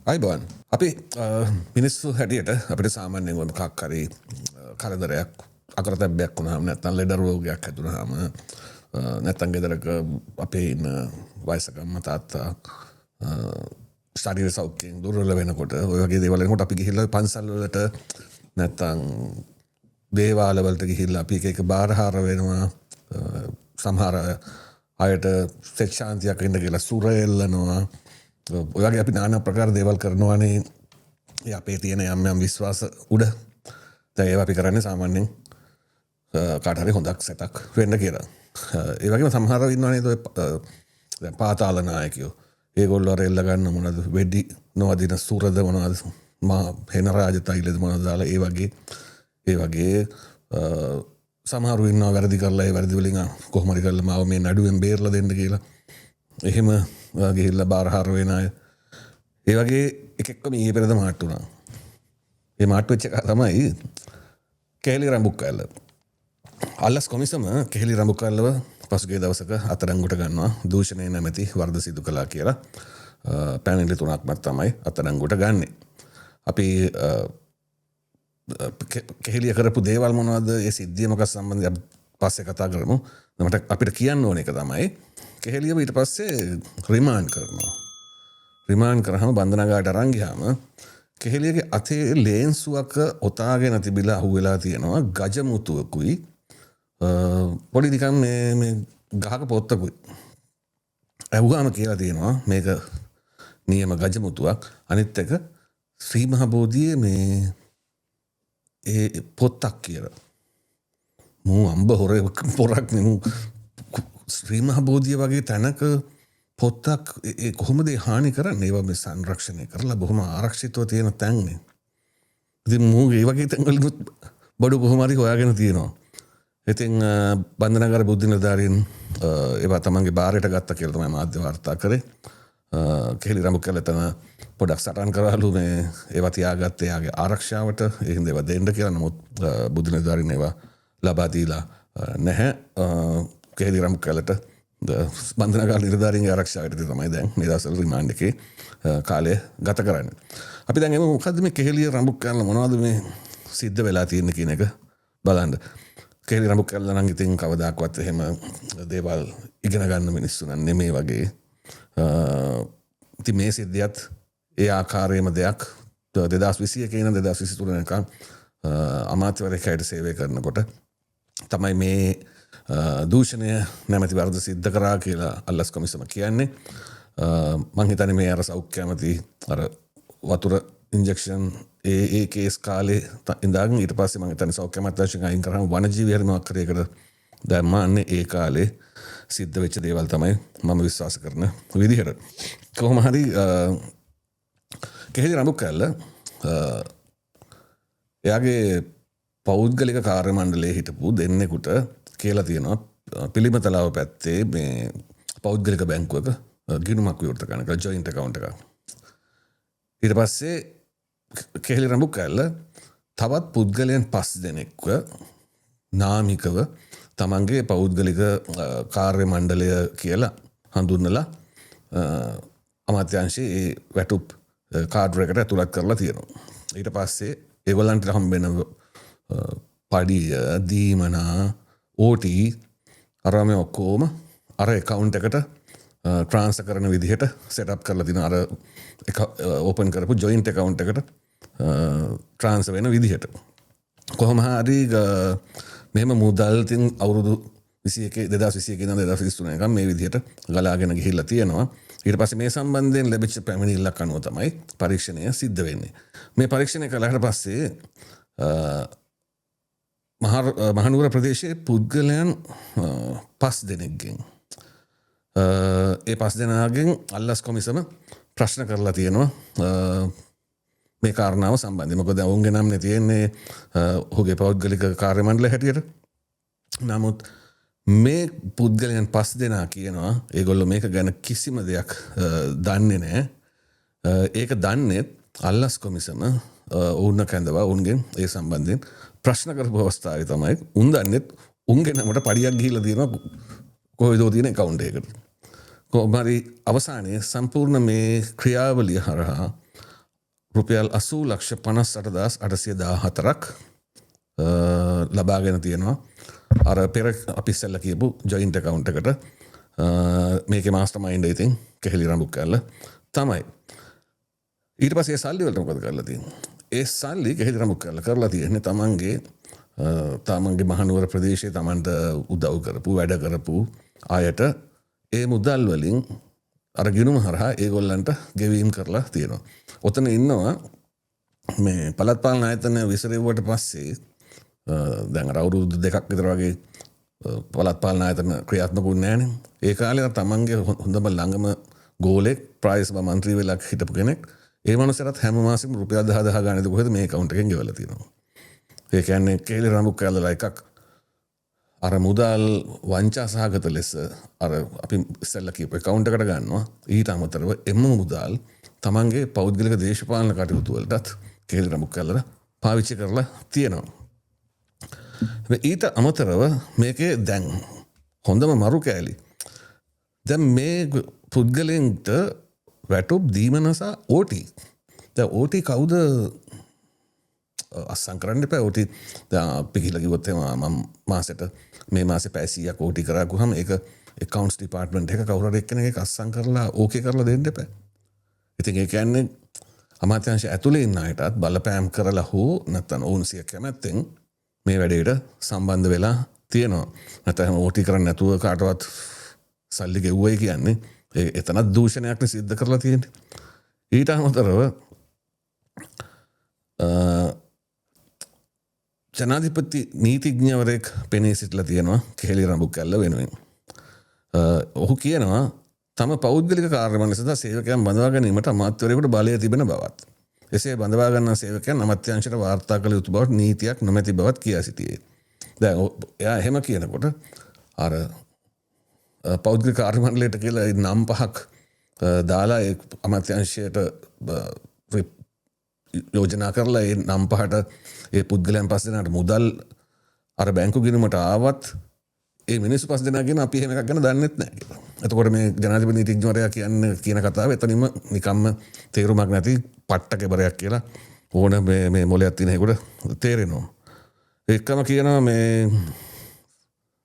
අයිබෝන් අපි මිනිස්සු හැටියට අපිට සාමාන්‍යයෙන් මොකක් හරි කරදරයක් අකරතැබ්බයක් වුණාම නැත්නම් ලෙඩ රෝගයක් හැදුනහම නැත්නම් ගෙදරක අපේ ඉන්න වයසක අම්මා තාත්තා ශරීර සෞඛ්‍යයෙන් දුර්වල වෙනකොට ඔය වගේ දේවල් වෙනකොට අපි ගිහිල්ලා පන්සල් වලට නැත්නම් දේවාල වලට ගිහිල්ලා අපි එක බාරහාර වෙනවා සමහර අයට සෙක්ෂාන්තියක් ඉන්න කියලා සුර එල්ලනවා ඔය වගේ අපි নানা ප්‍රකාර දේවල් කරනවානේ අපේ තියෙන යම් යම් විශ්වාස උඩ දැන් ඒවා අපි කරන්නේ සාමාන්‍යයෙන් කාට හරි හොඳක් සෙතක් වෙන්න කියලා. ඒ වගේම සමහරව ඉන්නවනේ ඔය දැන් පාතාල නායකයෝ. ඒගොල්ලෝ අර එල්ල ගන්න මොනවද වෙඩි නොවදින සුරද මොනවද මා හේන රාජ තෛලද මොනවද දාලා ඒ වගේ සමහරු ඉන්නවා වැරදි කරලා ඒ වැරදි වලින් කොහොම හරි කරලා මාව මේ නඩුවෙන් බේරලා දෙන්න කියලා. එහෙම ගිහිල්ලා බාරහාර වෙන අය. ඒ වගේ එකෙක්ම ඊයේ පෙරේද මාට්ටු වුණා. ඒ මාට්ටු වෙච්ච එක තමයි කෙහෙලි රඹුක්කැල්ල. අල්ලස් කොමිසම කෙහෙලි රඹුක්කැල්ලව පසුගිය දවසක අත්අඩංගුවට ගන්නවා දූෂණය නැමැති වරද සිදු කළා කියලා. පැනලි 3ක්ම තමයි අත්අඩංගුවට ගන්නෙ. අපි කෙහෙලිය කරපු දේවල් මොනවද ඒ සිද්ධිය මොකක් සම්බන්ධයෙන් පස්සේ කතා කරමු. මට අපිට කියන්න ඕන එක තමයි කෙහෙලියව ඊට පස්සේ රිමාන්ඩ් කරනවා. රිමාන්ඩ් කරාම බන්ධනාගාරයට අරන් ගියාම කෙහෙලියගේ අතේ ලේන්සුවක ඔතාගෙන තිබිලා අහුවෙලා තියෙනවා ගජමුතුවකුයි පොඩි නිකන් මේ ගහක පොත්තකුයි. ඇහුවාම කියලා තියෙනවා මේක නියම ගජමුතුවක්. අනිත් එක ශ්‍රී මහ බෝධියේ මේ ඒ පොත්තක් කියලා. මූ අම්බ පොරක් නෙමු ශ්‍රී මහ බෝධිය වගේ තැනක පොත්තක් ඒ කොහොමද හානි කරන්නේ? ඒවා මේ සංරක්ෂණය කරලා බොහොම ආරක්ෂිතව තියෙන තැන්නේ. ඉතින් මූ ඒ වගේ තැන්වලිනුත් බඩු කොහොම හරි හොයාගෙන තියෙනවා. ඉතින් බන්ධනාගාර බුද්ධ නිලධාරීන් ඒවා තමන්ගේ බාරයට ගත්තා කියලා තමයි මාධ්‍ය වාර්තා කරේ. කෙහෙලි රඹුක්කැල්ල තන පොඩක් සටන් කරවලු මේ ඒවා තියාගත්තේ යාගේ ආරක්ෂාවට. ඒ හින්දා ඒවා දෙන්න කියලා. නමුත් බුද්ධ නිලධාරීන් ඒවා ලබා දීලා නැහැ. කෙහෙලි රඹුක්කැල්ලට බන්ධනාගාර නිලධාරීන්ගේ ආරක්ෂාවට තමයි දැන් මේ දවස්වල රිමාන්ඩ් එකේ කාලය ගත කරන්නේ. අපි දැන් එමු මොකද්ද මේ කෙහෙලි රඹුක්කැල්ල මොනවද මේ සිද්ධ වෙලා තියෙන්නේ කියන එක බලන්න. කෙහෙලි රඹුක්කැල්ල නම් ඉතින් කවදාකවත් එහෙම දේවල් ඉගෙන ගන්න මිනිස්සු නම් නෙමෙයි වගේ. ඉතින් මේ සිද්ධියත් ඒ ආකාරයේම දෙයක් 2021 ඉඳන් 2023 වෙනකම් අමාත්‍යවරයෙක් හැටියට සේවය කරනකොට තමයි මේ දූෂණය නැමැති වරද සිද්ධ කරා කියලා අල්ලස් කොමිසම කියන්නේ. මං හිතන්නේ මේ අර සෞඛ්‍ය ඇමති අර වතුර ඉන්ජෙක්ෂන් ඒ කේස් කාලේ ඉඳන් ඊට පස්සේ මං හිතන්නේ සෞඛ්‍ය අමාත්‍යාංශයෙන් අයින් කරාම වනජීවි හරිනවක් කරේකට දැම්මන්නේ ඒ කාලේ සිද්ධ වෙච්ච දේවල් තමයි මම විශ්වාස කරන විදිහට. කොහොම හරි කෙහෙලි රඹුක්කැල්ල එයාගේ පෞද්ගලික කාර්ය මණ්ඩලයේ හිටපු දෙන්නෙකුට කියලා තියෙනවා පිළිමතලාව පැත්තේ මේ පෞද්ගලික බැංකුවක ගිණුමක් විවෘත කරන එක ජොයින්ට් account එකක්. ඊට පස්සේ කෙහෙලි රඹුක්කැල්ල තවත් පුද්ගලයන් 5 දෙනෙක්ව නාමිකව තමන්ගේ පෞද්ගලික කාර්ය මණ්ඩලය කියලා හඳුන්වලා අමාත්‍යාංශයේ වැටුප් කාඩ් එකකට ඇතුළත් කරලා තියෙනවා. ඊට පස්සේ ඒගොල්ලන්ට හම්බෙන පඩිය දීමනා OT අරම ඔක්කොම අර account එකට ට්‍රාන්ස්ෆර් කරන විදිහට සෙටප් කරලා තියෙන අර ඕපන් කරපු ජොයින්ට් account එකට ට්‍රාන්ස්ෆර් වෙන විදිහට. කොහොම හරි මෙහෙම මුදල් තින් අවුරුදු 2021 ඉඳන් 2023 වෙනකම් මේ විදිහට ගලාගෙන ගිහිල්ලා තියෙනවා. ඊට පස්සේ මේ සම්බන්ධයෙන් ලැබිච්ච පැමිණිල්ලක් අනුව තමයි පරීක්ෂණය සිද්ධ වෙන්නේ. මේ පරීක්ෂණය කළාට පස්සේ මහනුවර ප්‍රදේශයේ පුද්ගලයන් 5 දෙනෙක්ගෙන් ඒ 5 දෙනාගෙන් අල්ලස් කොමිසම ප්‍රශ්න කරලා තියෙනවා මේ කාරණාව සම්බන්ධයෙන්. මොකද ඔවුන්ගේ නම් තියෙන්නේ ඔහුගේ පෞද්ගලික කාර්ය මණ්ඩලය හැටියට. නමුත් මේ පුද්ගලයන් 5 දෙනා කියනවා ඒගොල්ලෝ මේක ගැන කිසිම දෙයක් දන්නේ නැහැ. ඒක දන්නේ අල්ලස් කොමිසම ඔවුන් කැඳවා ඔවුන්ගෙන් ඒ සම්බන්ධයෙන් ප්‍රශ්න කරපු අවස්ථාවේ තමයි උන් දන්නේ උන්ගේ නමට පඩියක් ගිහිල්ලා තියෙනවා කොහෙදෝ තියෙන account එකකට. කොහොම හරි අවසානයේ සම්පූර්ණ මේ ක්‍රියාවලිය හරහා රුපියල් 80,58,814ක් ලබාගෙන තියෙනවා. අර පෙර අපි ඉස්සෙල්ලා කියපු ජොයින්ට් account එකට මේකේ mastermind ඉතින් කෙහෙලි රඹුක්කැල්ල තමයි. ඊට පස්සේ සල්ලි වලට මොකද කරලා තියෙන්නේ? ඒ සල්ලි කෙහෙලි රඹුක්කැල්ල කරලා තියෙන්නේ තමන්ගේ මහනුවර ප්‍රදේශයේ තමන්ට උදව් කරපු වැඩ කරපු අයට ඒ මුදල් වලින් අර ගිණුම හරහා ඒගොල්ලන්ට ගෙවීම් කරලා තියෙනවා. ඔතන ඉන්නවා මේ පළාත් පාලන ආයතන විසිරෙව්වට පස්සේ දැන් අර අවුරුදු 2ක් විතර වගේ පළාත් පාලන ආයතන ක්‍රියාත්මක වුණේ නැහනේ. ඒ කාලේ තමන්ගේ හොඳම ළඟම ගෝලෙක් ප්‍රාදේශ සභා මන්ත්‍රී වෙලා හිටපු කෙනෙක් ඒ මනුස්සයාට හැම මාසෙම රුපියල් 10,000 ගානද කොහෙද මේ account එකෙන් ගෙවලා තියෙනවා. ඒ කියන්නේ කෙහෙලි රඹුක්කැල්ලලා එකක් අර මුදල් වංචා සහගත ලෙස අර අපි ඉස්සෙල්ලා කියපු account එකට ගන්නවා. ඊට අමතරව එම මුදල් තමන්ගේ පෞද්ගලික දේශපාලන කටයුතු වලටත් කෙහෙලි රඹුක්කැල්ලලා පාවිච්චි කරලා තියෙනවා. ඊට අමතරව මේකේ දැන් හොඳම මරු කෑලි. දැන් මේ පුද්ගලයන්ට වැටුප් දීමනසා OT. දැන් OT කවුද අස්සම් කරන්න එපා. OT දැන් අපි කියලා කිව්වොත් මම මාසෙට මේ මාසේ පැය 100ක් OT කරාකුහම ඒක accounts department එක කවුරු හරි එක්කෙනෙක් ඒක අස්සම් කරලා okay කරලා දෙන්න එපා. ඉතින් ඒ කියන්නේ අමාත්‍යාංශය ඇතුලේ ඉන්න අයටත් බලපෑම් කරලා හෝ නැත්නම් ඕන්සිය කැමැත්තෙන් මේ වැඩේට සම්බන්ධ වෙලා තියෙනවා. නැත්නම් OT කරන්නේ නැතුව කාටවත් සල්ලි ගෙවුවයි කියන්නේ එතනත් දූෂණයක් නේ සිද්ධ කරලා තියෙන්නේ. ඊට අමතරව ජනාධිපති නීතිඥවරයෙක් පෙනී සිටලා තියෙනවා කෙහෙලි රඹුක්කැල්ල වෙනුවෙන්. ඔහු කියනවා තම පෞද්ගලික කාර්යමණ්ඩල සඳහා සේවකයන් බඳවා ගැනීමට අමාත්‍යවරයෙකුට බලය තිබෙන බවත්. එසේ බඳවා ගන්නා සේවකයන් අමාත්‍යාංශයට වාර්තා කළ යුතු බවට නීතියක් නොමැති බවත් කියා සිටියේ. දැන් එයා එහෙම කියනකොට අර පෞද්ගලික කාර්යමණ්ඩලයට කියලා නම් 5ක් දාලා ඒ අමාත්‍යාංශයට යෝජනා කරලා ඒ නම් 5ට ඒ පුද්ගලයන් 5 දෙනාට මුදල් අර බැංකු ගිණුමට ආවත් ඒ මිනිස්සු 5 දෙනා කියන අපි එහෙම එකක් ගැන දන්නෙත් නැහැ කියලා. එතකොට මේ ජනාධිපති නීතිඥවරයා කියන කතාව එතනින්ම නිකම්ම තේරුමක් නැති පට්ට කෙබරයක් කියලා ඕන මේ මොලයක් තියෙන එකට තේරෙනවා. ඒකම කියනවා මේ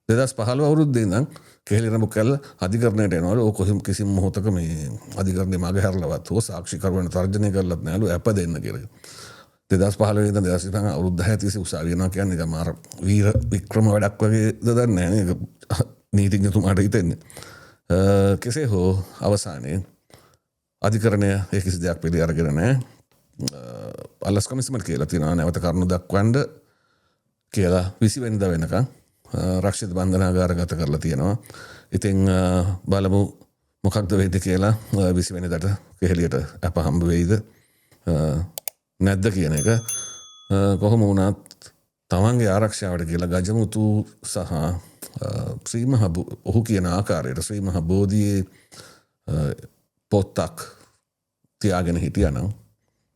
2015 අවුරුද්දේ ඉඳන් කෙහෙලි රඹුක්කැල්ල අධිකරණයට එනවලු. ඕක කිසිම මොහොතක මේ අධිකරණේ මග හැරලවත් හෝ සාක්ෂිකරුවන් තර්ජනය කරලත් නැලු අප දෙන්න කියලා. 2015 ඉඳන් 2025 අවුරුද්ද 6 තිස්සේ උසාවිය යනවා කියන්නේ නිකන් මාර වීර වික්‍රම වැඩක් වගේ දන්නේ නැහැ නේ නීතිඥතුමාට හිතෙන්නේ. කෙසේ හෝ අවසානයේ අධිකරණය ඒ කිසි දෙයක් පිළි අරගෙන නැහැ. අල්ලස් කමිසමට කියලා තියෙනවා නැවත කරුණු දක්වන්න කියලා 20 වෙනිදා වෙනකන් රක්ෂිත බන්ධනාගාරගත කරලා තියෙනවා. ඉතින් බලමු මොකක්ද වෙන්නේ කියලා 20 වෙනිදාට කෙහෙලියට අප හම්බ වෙයිද නැද්ද කියන එක. කොහොම වුණත් තමන්ගේ ආරක්ෂාවට කියලා ගජමුතු සහ ශ්‍රී මහ ඔහු කියන ආකාරයට ශ්‍රී මහ බෝධියේ පොත්තක් තියාගෙන හිටියනම්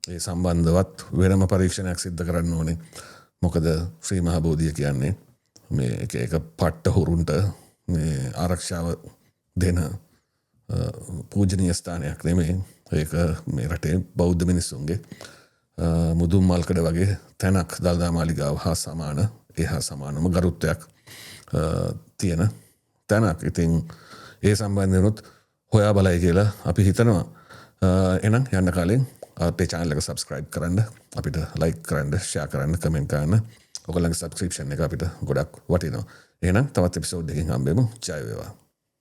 ඒ සම්බන්ධවත් වෙනම පරීක්ෂණයක් සිද්ධ කරන්න ඕනේ. මොකද ශ්‍රී මහ බෝධිය කියන්නේ මේ එක පට්ට හුරුන්ට මේ ආරක්ෂාව දෙන පූජනීය ස්ථානයක් නෙමෙයි. ඒක මේ රටේ බෞද්ධ මිනිස්සුන්ගේ මුදුන් මල්කඩ වගේ තැනක් දළදා මාලිගාව හා සමාන එහා සමානම ගරුත්වයක් තියෙන තැනක්. ඉතින් ඒ සම්බන්ධනොත් හොයා බලයි කියලා අපි හිතනවා. එහෙනම් යන්න කලින් අපේ channel එක subscribe කරන්න, අපිට like කරන්න, share කරන්න, comment කරන්න. ඔයගොල්ලන්ගේ subscription එක අපිට ගොඩක් වටිනවා. එහෙනම් තවත් episode එකකින් හම්බෙමු. ජය වේවා.